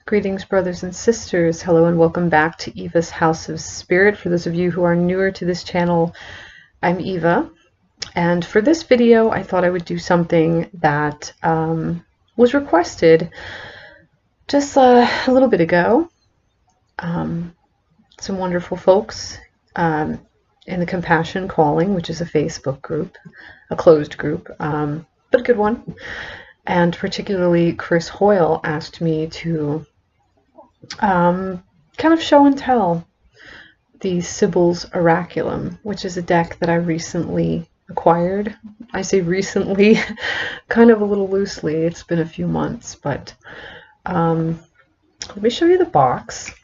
Greetings, brothers and sisters. Hello and welcome back to Eva's House of Spirit. For those of you who are newer to this channel, I'm Eva. And for this video, I thought I would do something that was requested just a little bit ago. Some wonderful folks in the Compassion Calling, which is a Facebook group, a closed group, but a good one. And particularly Chris Hoyle asked me to kind of show and tell the Sibyls Oraculum, which is a deck that I recently acquired. I say recently, kind of a little loosely. It's been a few months, but let me show you the box.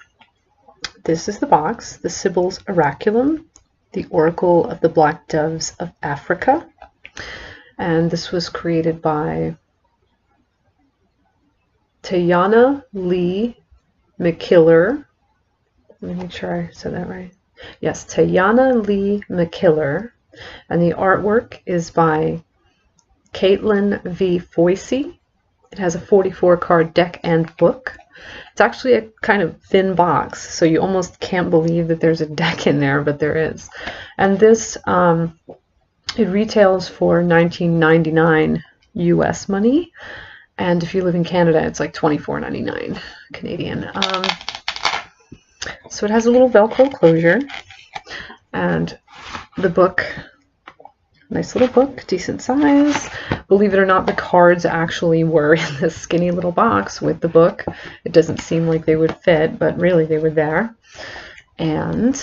This is the box, the Sibyls Oraculum, the Oracle of the Black Doves of Africa. And this was created by Tayana Lee McKiller. Let me make sure I said that right. Yes, Tayana Lee McKiller. And the artwork is by Caitlin V. Foisey. It has a 44 card deck and book. It's actually a kind of thin box, so you almost can't believe that there's a deck in there, but there is. And this, it retails for $19.99 US money. And if you live in Canada, it's like $24.99 Canadian. So it has a little Velcro closure. And the book, nice little book, decent size. Believe it or not, the cards actually were in this skinny little box with the book. It doesn't seem like they would fit, but really they were there. And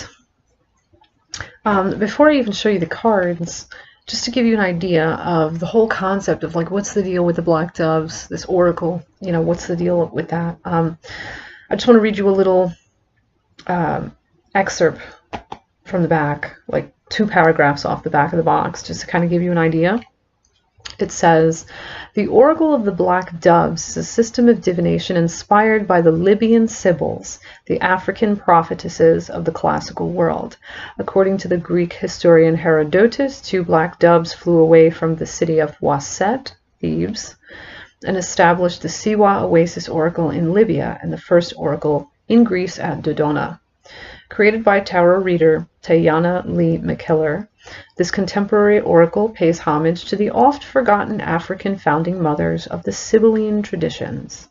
before I even show you the cards, just to give you an idea of the whole concept of like, what's the deal with the black doves, this oracle, you know, what's the deal with that? I just want to read you a little excerpt from the back, like 2 paragraphs off the back of the box, just to kind of give you an idea. It says, the Oracle of the Black Doves is a system of divination inspired by the Libyan Sibyls, the African prophetesses of the classical world. According to the Greek historian Herodotus, 2 black doves flew away from the city of Waset, Thebes, and established the Siwa Oasis Oracle in Libya and the first oracle in Greece at Dodona. Created by tarot reader Tayana Lee McKiller, this contemporary oracle pays homage to the oft-forgotten African founding mothers of the Sibylline traditions.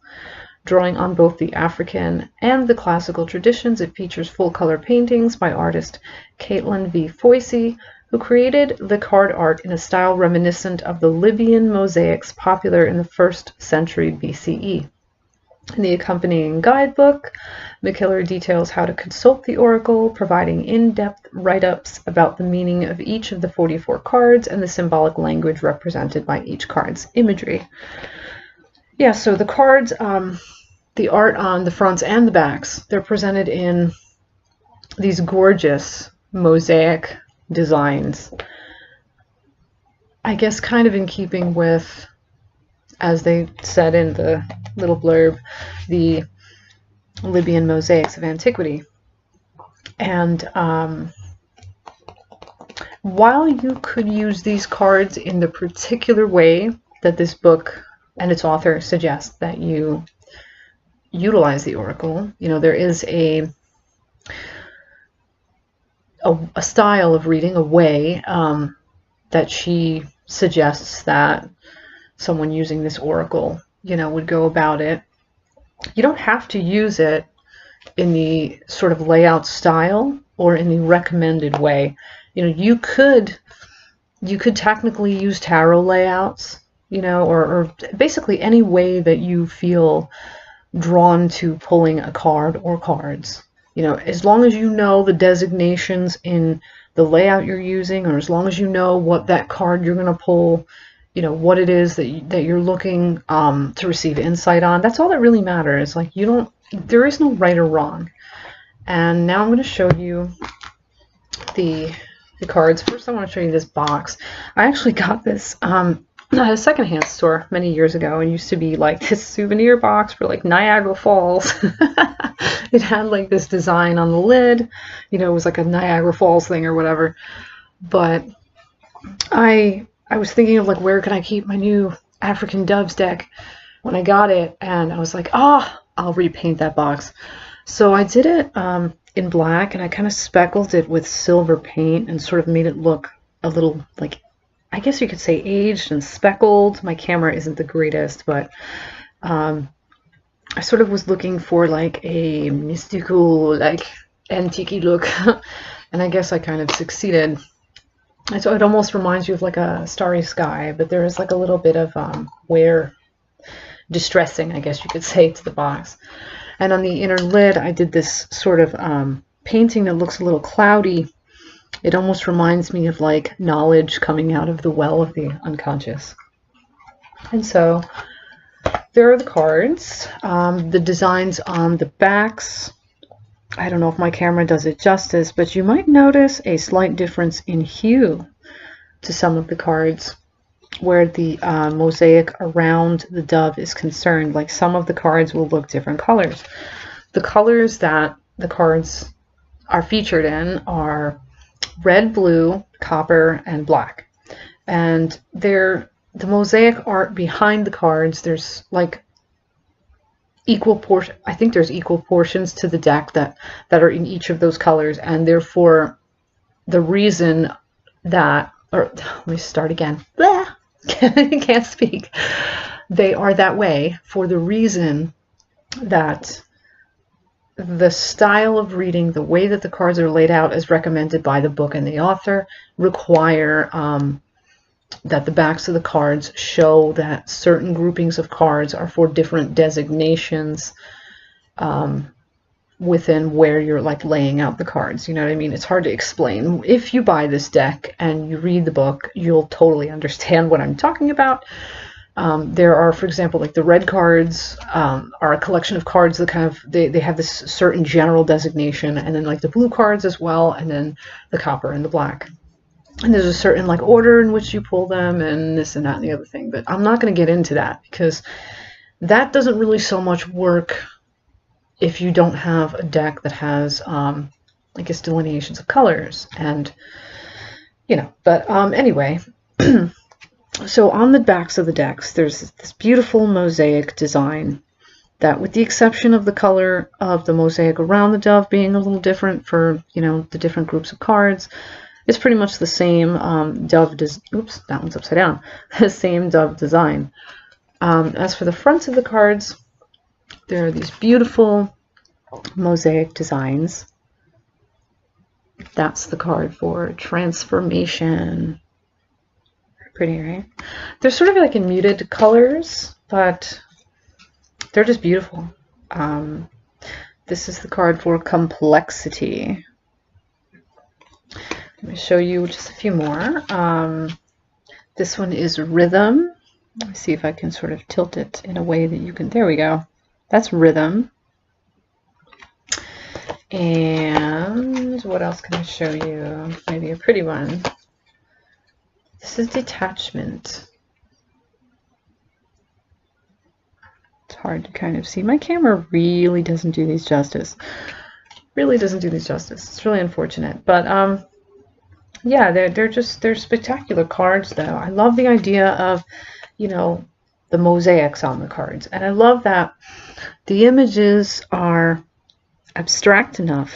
Drawing on both the African and the classical traditions, it features full-color paintings by artist Caitlin V. Foisey, who created the card art in a style reminiscent of the Libyan mosaics popular in the 1st century BCE. In the accompanying guidebook, McKiller details how to consult the oracle, providing in-depth write-ups about the meaning of each of the 44 cards and the symbolic language represented by each card's imagery. Yeah, so the cards, the art on the fronts and the backs, they're presented in these gorgeous mosaic designs. I guess kind of in keeping with, as they said in the little blurb, the Libyan mosaics of antiquity. And while you could use these cards in the particular way that this book and its author suggest that you utilize the oracle, you know, there is a style of reading, a way that she suggests that someone using this oracle, you know, would go about it. You don't have to use it in the sort of layout style or in the recommended way. You know, you could technically use tarot layouts, you know, or basically any way that you feel drawn to pulling a card or cards. You know, as long as you know the designations in the layout you're using, or as long as you know what that card you're going to pull, you know, what it is that you're looking to receive insight on. That's all that really matters. Like, there is no right or wrong. And now I'm going to show you the cards. First, I want to show you this box. I actually got this at a secondhand store many years ago. It used to be like this souvenir box for like Niagara Falls. It had like this design on the lid. You know, it was like a Niagara Falls thing or whatever. But I was thinking of like, where can I keep my new African Doves deck when I got it, and I was like, I'll repaint that box. So I did it in black, and I kind of speckled it with silver paint and sort of made it look a little like, I guess you could say, aged and speckled. My camera isn't the greatest, but I sort of was looking for like a mystical, like antique look, and I guess I kind of succeeded. And so it almost reminds you of like a starry sky, but there is like a little bit of wear, distressing, I guess you could say, to the box. And on the inner lid, I did this sort of painting that looks a little cloudy. It almost reminds me of like knowledge coming out of the well of the unconscious. And so there are the cards. The designs on the backs, I don't know if my camera does it justice, but you might notice a slight difference in hue to some of the cards where the mosaic around the dove is concerned. Like some of the cards will look different colors. The colors that the cards are featured in are red, blue, copper, and black. And the mosaic art behind the cards, there's like equal portion. I think there's equal portions to the deck that are in each of those colors, and therefore the reason that, or let me start again. Can't speak. They are that way for the reason that the style of reading, the way that the cards are laid out as recommended by the book and the author, require that the backs of the cards show that certain groupings of cards are for different designations within where you're like laying out the cards. You know what I mean? It's hard to explain. If you buy this deck and you read the book, you'll totally understand what I'm talking about. There are, for example, like the red cards are a collection of cards that kind of, they have this certain general designation, and then like the blue cards as well, and then the copper and the black. And there's a certain like order in which you pull them, and this and that and the other thing. But I'm not going to get into that because that doesn't really so much work if you don't have a deck that has, I guess, delineations of colors. And, you know, but anyway, so on the backs of the decks, there's this beautiful mosaic design that, with the exception of the color of the mosaic around the dove being a little different for, you know, the different groups of cards, it's pretty much the same oops, that one's upside down. The same dove design. As for the fronts of the cards, there are these beautiful mosaic designs. That's the card for transformation. Pretty, right? They're sort of like in muted colors, but they're just beautiful. This is the card for complexity. Let me show you just a few more. This one is rhythm. Let me see if I can sort of tilt it in a way that you can, there we go. That's rhythm. And what else can I show you? Maybe a pretty one. This is detachment. It's hard to kind of see. My camera really doesn't do these justice. Really doesn't do these justice. It's really unfortunate. But yeah, they're spectacular cards though. I love the idea of, you know, the mosaics on the cards. And I love that the images are abstract enough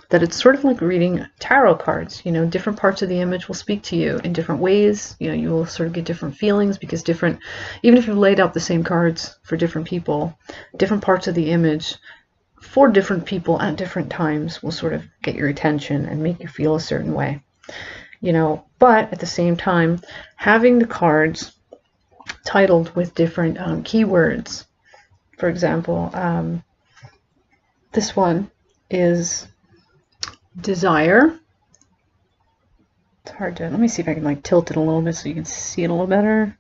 that it's sort of like reading tarot cards. You know, different parts of the image will speak to you in different ways. You know, you will sort of get different feelings because different, even if you've laid out the same cards for different people, different parts of the image for different people at different times will sort of get your attention and make you feel a certain way. You know, but at the same time, having the cards titled with different keywords. For example, this one is desire. It's hard to, let me see if I can like tilt it a little bit so you can see it a little better.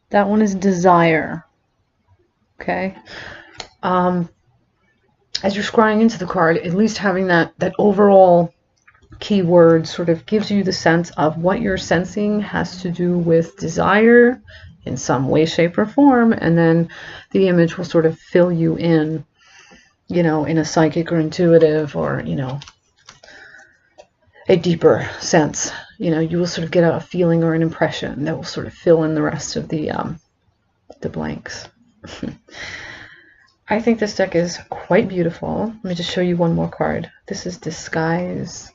That one is desire. Okay. As you're scrying into the card, at least having that overall keyword sort of gives you the sense of what you're sensing has to do with desire in some way, shape, or form, and then the image will sort of fill you in, you know, in a psychic or intuitive or, you know, a deeper sense. You know, you will sort of get a feeling or an impression that will sort of fill in the rest of the blanks. I think this deck is quite beautiful. Let me just show you one more card. This is Disguise.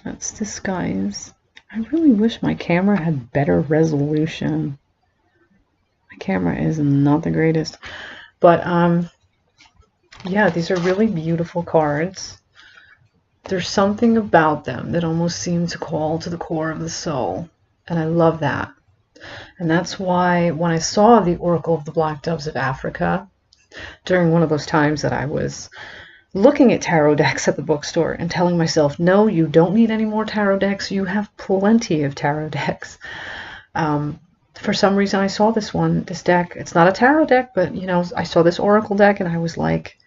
That's Disguise. I really wish my camera had better resolution. My camera is not the greatest. But, yeah, these are really beautiful cards. There's something about them that almost seem to call to the core of the soul. And I love that. And that's why when I saw the Oracle of the Black Doves of Africa, during one of those times that I was looking at tarot decks at the bookstore and telling myself, no, you don't need any more tarot decks. You have plenty of tarot decks. For some reason, I saw this deck. It's not a tarot deck, but, you know, I saw this Oracle deck and I was like,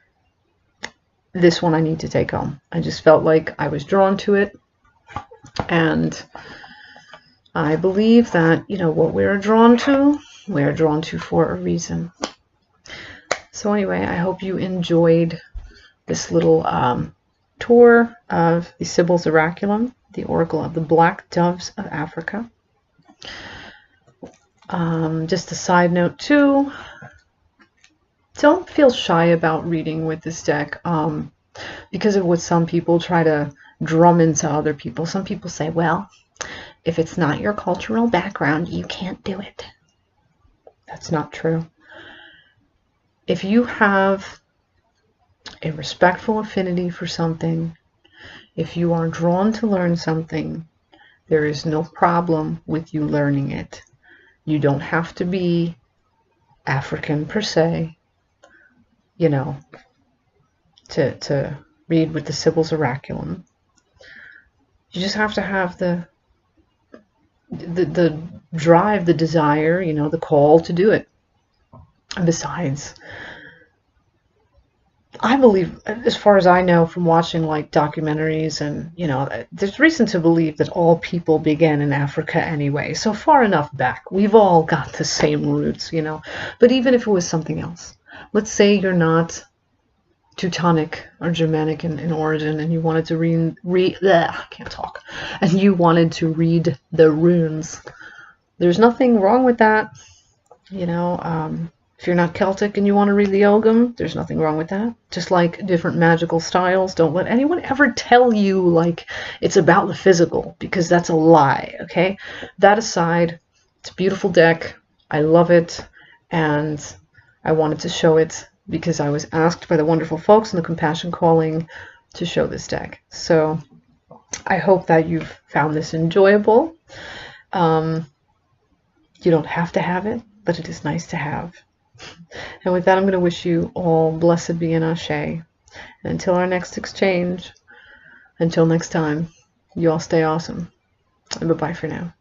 this one I need to take home. I just felt like I was drawn to it. And I believe that, you know, what we're drawn to for a reason. So anyway, I hope you enjoyed this little tour of the Sibyls Oraculum, the Oracle of the Black Doves of Africa. Just a side note too, don't feel shy about reading with this deck because of what some people try to drum into other people. Some people say, well, if it's not your cultural background, you can't do it. That's not true. If you have a respectful affinity for something, if you are drawn to learn something, there is no problem with you learning it. You don't have to be African per se, you know, to read with the Sibyls Oraculum. You just have to have the drive, the desire, you know, the call to do it. And besides, I believe, as far as I know from watching like documentaries, and you know, there's reason to believe that all people began in Africa anyway. So far enough back, we've all got the same roots, you know. But even if it was something else, let's say you're not Teutonic or Germanic in origin, and you wanted to I can't talk, and you wanted to read the runes. There's nothing wrong with that, you know. If you're not Celtic and you want to read the Ogam, there's nothing wrong with that. Just like different magical styles, don't let anyone ever tell you like it's about the physical, because that's a lie, okay? That aside, it's a beautiful deck. I love it, and I wanted to show it because I was asked by the wonderful folks in the Compassion Calling to show this deck. So I hope that you've found this enjoyable. You don't have to have it, but it is nice to have. And with that, I'm going to wish you all blessed be in Ashe. And until our next exchange, until next time, you all stay awesome. And bye-bye for now.